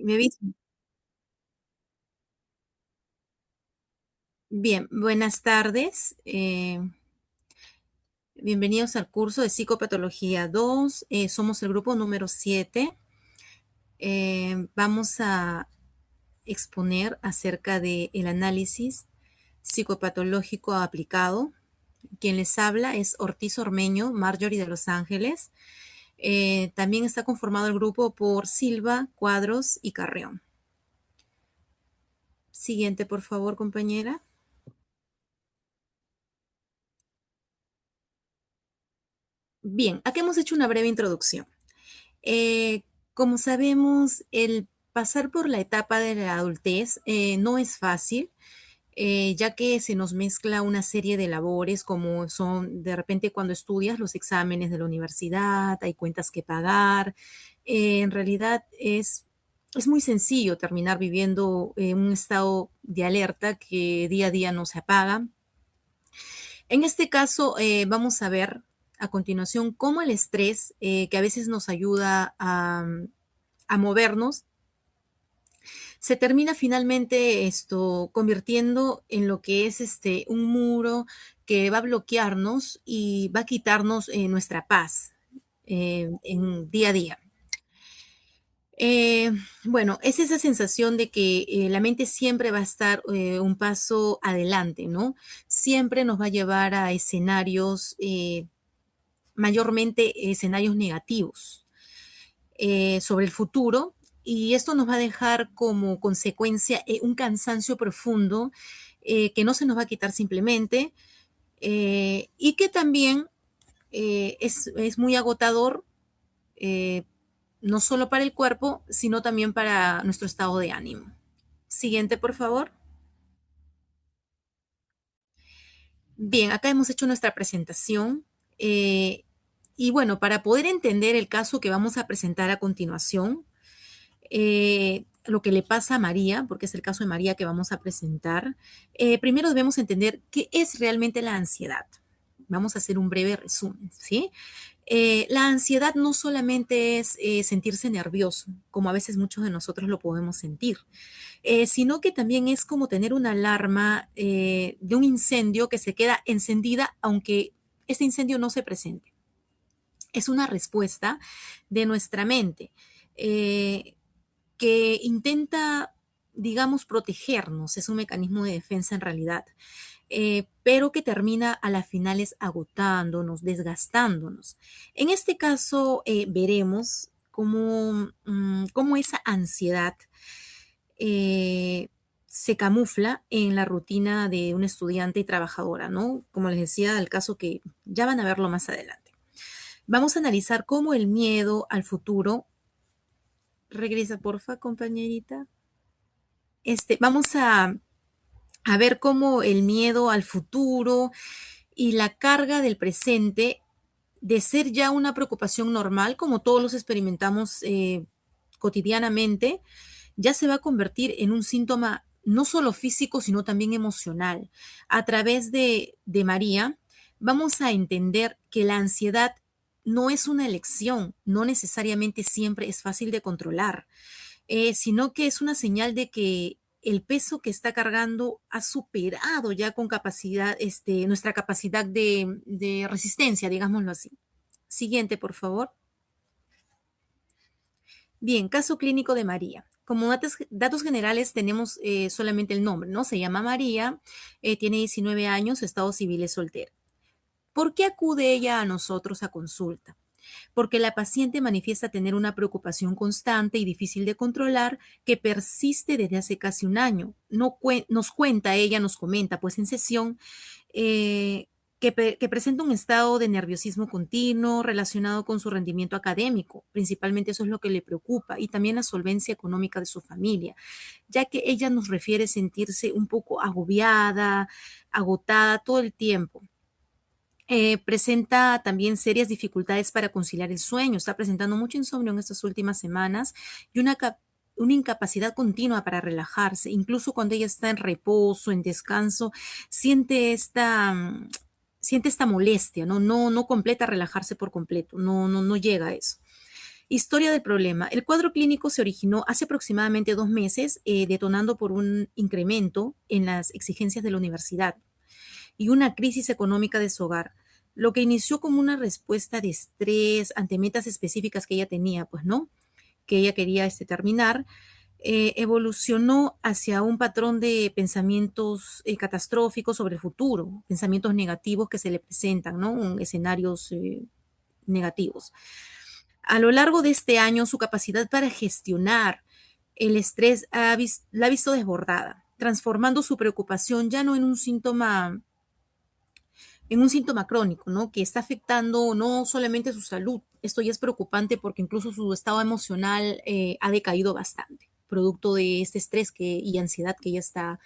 Me avisan. Bien, buenas tardes. Bienvenidos al curso de Psicopatología 2. Somos el grupo número 7. Vamos a exponer acerca del análisis psicopatológico aplicado. Quien les habla es Ortiz Ormeño, Marjorie de Los Ángeles. También está conformado el grupo por Silva, Cuadros y Carreón. Siguiente, por favor, compañera. Bien, aquí hemos hecho una breve introducción. Eh, Como sabemos, el pasar por la etapa de la adultez no es fácil, ya que se nos mezcla una serie de labores como son de repente cuando estudias los exámenes de la universidad, hay cuentas que pagar. En realidad es muy sencillo terminar viviendo en un estado de alerta que día a día no se apaga. En este caso, vamos a ver a continuación cómo el estrés, que a veces nos ayuda a movernos, se termina finalmente esto convirtiendo en lo que es un muro que va a bloquearnos y va a quitarnos nuestra paz en día a día. Eh, bueno, es esa sensación de que la mente siempre va a estar un paso adelante, ¿no? Siempre nos va a llevar a escenarios, mayormente escenarios negativos sobre el futuro, y esto nos va a dejar como consecuencia un cansancio profundo que no se nos va a quitar simplemente, y que también es muy agotador, eh, no solo para el cuerpo, sino también para nuestro estado de ánimo. Siguiente, por favor. Bien, acá hemos hecho nuestra presentación. eh, y bueno, para poder entender el caso que vamos a presentar a continuación, lo que le pasa a María, porque es el caso de María que vamos a presentar, primero debemos entender qué es realmente la ansiedad. Vamos a hacer un breve resumen, ¿sí? La ansiedad no solamente es sentirse nervioso, como a veces muchos de nosotros lo podemos sentir, sino que también es como tener una alarma de un incendio que se queda encendida aunque este incendio no se presente. Es una respuesta de nuestra mente. Eh, que intenta, digamos, protegernos, es un mecanismo de defensa en realidad, pero que termina a las finales agotándonos, desgastándonos. En este caso, veremos cómo esa ansiedad se camufla en la rutina de una estudiante y trabajadora, ¿no? Como les decía, el caso que ya van a verlo más adelante. Vamos a analizar cómo el miedo al futuro, regresa porfa, compañerita. Vamos a ver cómo el miedo al futuro y la carga del presente, de ser ya una preocupación normal, como todos los experimentamos cotidianamente, ya se va a convertir en un síntoma no solo físico, sino también emocional. A través de María, vamos a entender que la ansiedad no es una elección, no necesariamente siempre es fácil de controlar, sino que es una señal de que el peso que está cargando ha superado ya con capacidad, nuestra capacidad de resistencia, digámoslo así. Siguiente, por favor. Bien, caso clínico de María. Como datos generales tenemos solamente el nombre, ¿no? Se llama María, tiene 19 años, estado civil es soltera. ¿Por qué acude ella a nosotros a consulta? Porque la paciente manifiesta tener una preocupación constante y difícil de controlar que persiste desde hace casi un año. No nos cuenta, ella nos comenta, pues en sesión, eh, que presenta un estado de nerviosismo continuo relacionado con su rendimiento académico. Principalmente eso es lo que le preocupa, y también la solvencia económica de su familia, ya que ella nos refiere sentirse un poco agobiada, agotada todo el tiempo. Presenta también serias dificultades para conciliar el sueño, está presentando mucho insomnio en estas últimas semanas y una incapacidad continua para relajarse. Incluso cuando ella está en reposo, en descanso, siente siente esta molestia, ¿no? No completa relajarse por completo, no llega a eso. Historia del problema. El cuadro clínico se originó hace aproximadamente 2 meses, detonando por un incremento en las exigencias de la universidad y una crisis económica de su hogar, lo que inició como una respuesta de estrés ante metas específicas que ella tenía, pues no, que ella quería terminar, evolucionó hacia un patrón de pensamientos catastróficos sobre el futuro, pensamientos negativos que se le presentan, ¿no? Escenarios negativos. A lo largo de este año, su capacidad para gestionar el estrés la ha visto desbordada, transformando su preocupación ya no en un síntoma crónico, ¿no? Que está afectando no solamente su salud, esto ya es preocupante porque incluso su estado emocional ha decaído bastante, producto de este estrés y ansiedad que ella está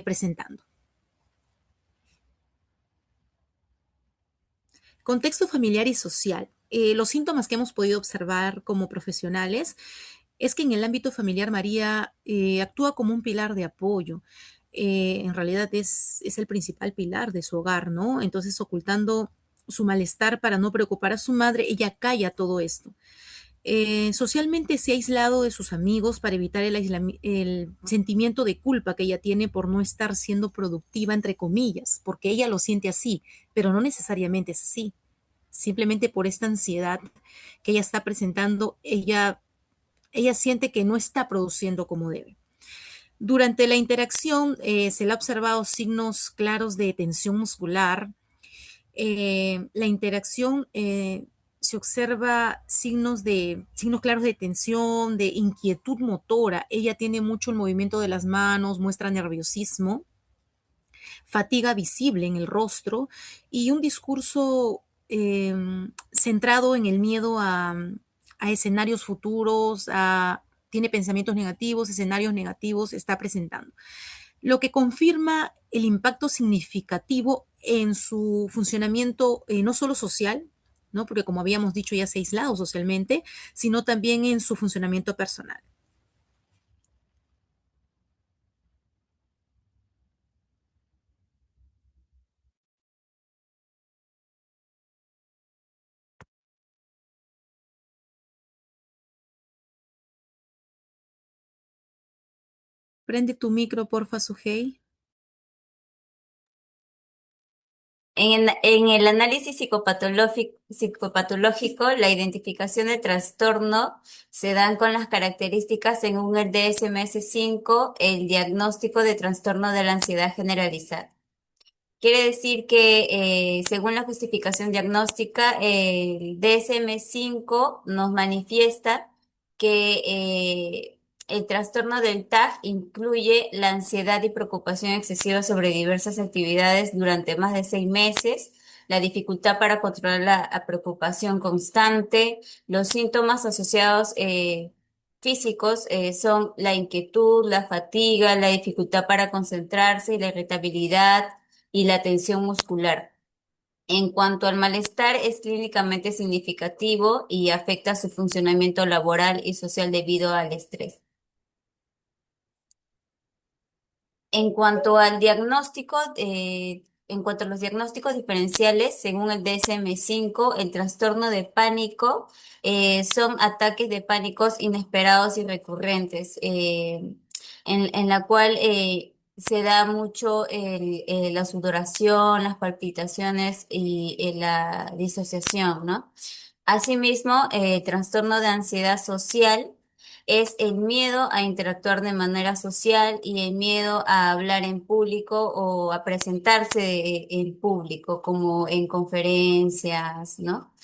presentando. Contexto familiar y social. Los síntomas que hemos podido observar como profesionales es que en el ámbito familiar María actúa como un pilar de apoyo. En realidad es el principal pilar de su hogar, ¿no? Entonces, ocultando su malestar para no preocupar a su madre, ella calla todo esto. Socialmente se ha aislado de sus amigos para evitar el sentimiento de culpa que ella tiene por no estar siendo productiva, entre comillas, porque ella lo siente así, pero no necesariamente es así. Simplemente por esta ansiedad que ella está presentando, ella siente que no está produciendo como debe. Durante la interacción se le ha observado signos claros de tensión muscular. La interacción se observa signos claros de tensión, de inquietud motora. Ella tiene mucho el movimiento de las manos, muestra nerviosismo, fatiga visible en el rostro y un discurso centrado en el miedo a escenarios futuros, tiene pensamientos negativos, escenarios negativos, está presentando, lo que confirma el impacto significativo en su funcionamiento no solo social, ¿no? Porque como habíamos dicho ya se ha aislado socialmente, sino también en su funcionamiento personal. Prende tu micro, porfa, Sujei. En el análisis psicopatológico, la identificación de trastorno se dan con las características según el DSM-5, el diagnóstico de trastorno de la ansiedad generalizada. Quiere decir que, según la justificación diagnóstica, el DSM-5 nos manifiesta que el trastorno del TAG incluye la ansiedad y preocupación excesiva sobre diversas actividades durante más de 6 meses, la dificultad para controlar la preocupación constante, los síntomas asociados físicos son la inquietud, la fatiga, la dificultad para concentrarse y la irritabilidad y la tensión muscular. En cuanto al malestar, es clínicamente significativo y afecta su funcionamiento laboral y social debido al estrés. En cuanto al diagnóstico, en cuanto a los diagnósticos diferenciales, según el DSM-5, el trastorno de pánico son ataques de pánicos inesperados y recurrentes, en la cual se da mucho la sudoración, las palpitaciones y la disociación, ¿no? Asimismo, trastorno de ansiedad social es el miedo a interactuar de manera social y el miedo a hablar en público o a presentarse en público, como en conferencias, ¿no?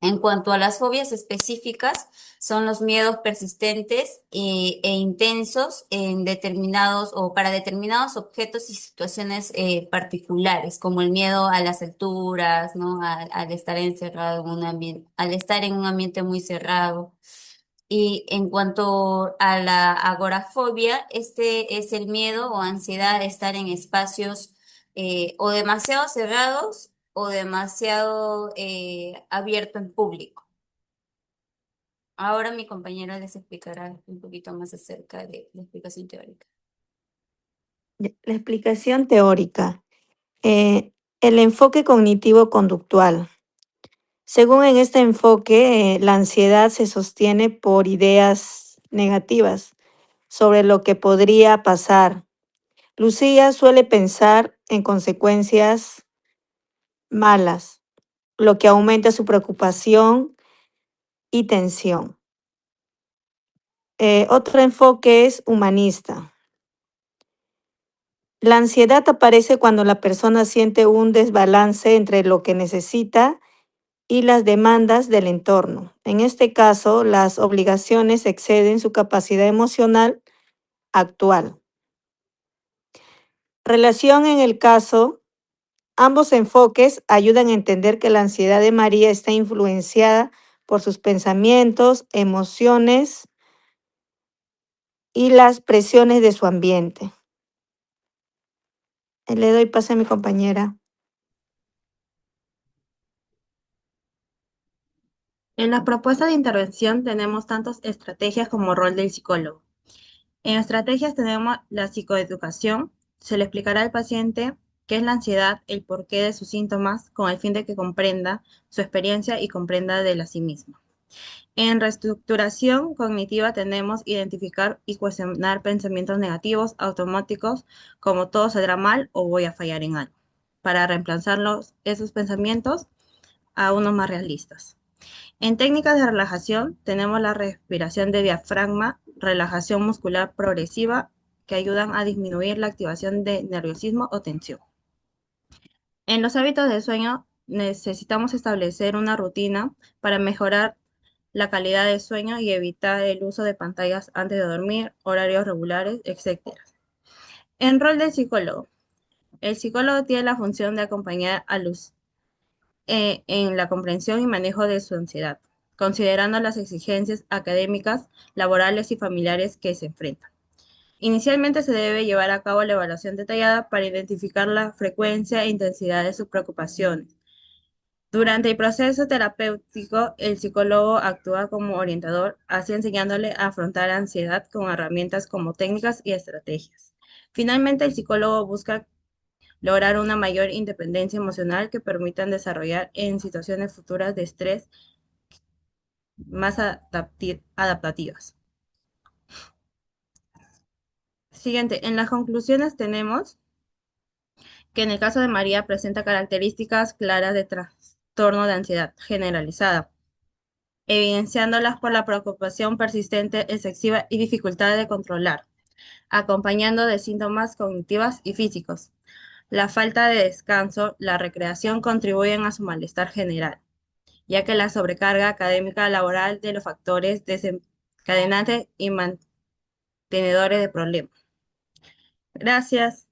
En cuanto a las fobias específicas, son los miedos persistentes e intensos en determinados o para determinados objetos y situaciones particulares, como el miedo a las alturas, ¿no? Al estar encerrado en un ambiente, al estar en un ambiente muy cerrado. Y en cuanto a la agorafobia, este es el miedo o ansiedad de estar en espacios o demasiado cerrados o demasiado abierto en público. Ahora mi compañera les explicará un poquito más acerca de la explicación teórica. La explicación teórica. El enfoque cognitivo-conductual. Según en este enfoque, la ansiedad se sostiene por ideas negativas sobre lo que podría pasar. Lucía suele pensar en consecuencias malas, lo que aumenta su preocupación y tensión. Otro enfoque es humanista. La ansiedad aparece cuando la persona siente un desbalance entre lo que necesita y las demandas del entorno. En este caso, las obligaciones exceden su capacidad emocional actual. Relación en el caso, ambos enfoques ayudan a entender que la ansiedad de María está influenciada por sus pensamientos, emociones y las presiones de su ambiente. Le doy paso a mi compañera. En la propuesta de intervención tenemos tantas estrategias como rol del psicólogo. En estrategias tenemos la psicoeducación. Se le explicará al paciente qué es la ansiedad, el porqué de sus síntomas, con el fin de que comprenda su experiencia y comprenda de la sí mismo. En reestructuración cognitiva tenemos identificar y cuestionar pensamientos negativos automáticos como todo saldrá mal o voy a fallar en algo, para reemplazarlos esos pensamientos a unos más realistas. En técnicas de relajación tenemos la respiración de diafragma, relajación muscular progresiva que ayudan a disminuir la activación de nerviosismo o tensión. En los hábitos de sueño necesitamos establecer una rutina para mejorar la calidad de sueño y evitar el uso de pantallas antes de dormir, horarios regulares, etc. En rol del psicólogo. El psicólogo tiene la función de acompañar a los en la comprensión y manejo de su ansiedad, considerando las exigencias académicas, laborales y familiares que se enfrentan. Inicialmente se debe llevar a cabo la evaluación detallada para identificar la frecuencia e intensidad de sus preocupaciones. Durante el proceso terapéutico, el psicólogo actúa como orientador, así enseñándole a afrontar la ansiedad con herramientas como técnicas y estrategias. Finalmente, el psicólogo busca lograr una mayor independencia emocional que permitan desarrollar en situaciones futuras de estrés más adaptativas. Siguiente, en las conclusiones tenemos que en el caso de María presenta características claras de trastorno de ansiedad generalizada, evidenciándolas por la preocupación persistente, excesiva y dificultad de controlar, acompañando de síntomas cognitivos y físicos. La falta de descanso, la recreación contribuyen a su malestar general, ya que la sobrecarga académica laboral de los factores desencadenantes y mantenedores de problemas. Gracias.